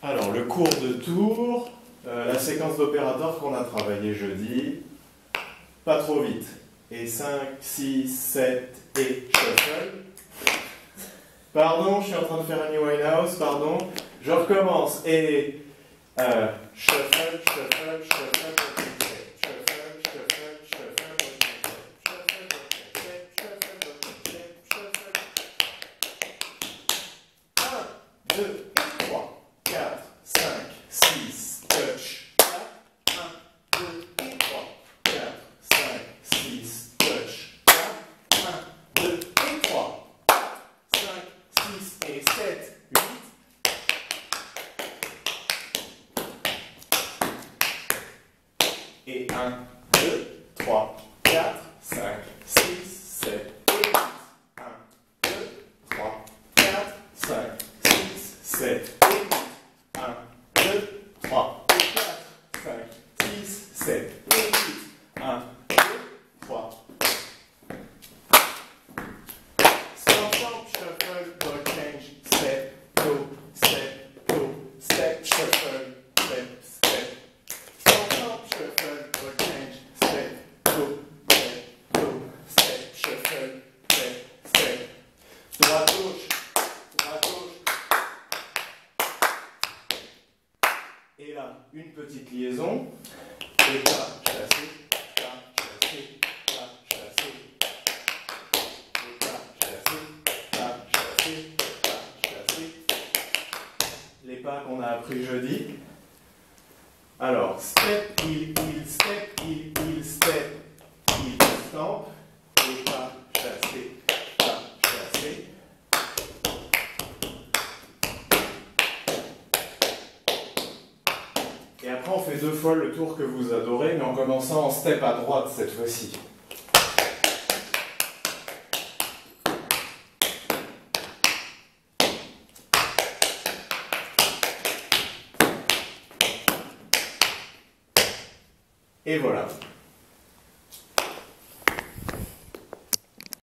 Alors, le cours de tour, la séquence d'opérateurs qu'on a travaillé jeudi, pas trop vite. Et 5, 6, 7 et shuffle. Pardon, je suis en train de faire Amy Winehouse, pardon. Je recommence et shuffle, shuffle, shuffle. Deux, 3, 4, 5, 6, touch, 4, 1, 2, 3, 4, 5, 6, touch, 4, 1, 2, 3, 5, 6 et 7, 8. Et 1, 2, 3, 4, 5, 6, 7 et 8. 1, 2, 3, 4, 5, 7 et 8. 1, 2, 3, 4, 5, 6, 7 et 8. 1, 2, 3. Stomp, stomp, shuffle, ball change, step, go, step, shuffle, step, step. Stomp, stomp, shuffle, ball change, step, go, step, shuffle, step, step. Droite, gauche, droite, gauche. Et là, une petite liaison. Et là, chassé, là, chassé, là, chassé. Et là, chassé, là, chassé, là, chassé. Les pas qu'on a appris jeudi. Alors, step, il, step, il, step, il, stamp. Et pas chassé, là, chassé. Et après, on fait 2 fois le tour que vous adorez, mais en commençant en step à droite cette fois-ci. Et voilà.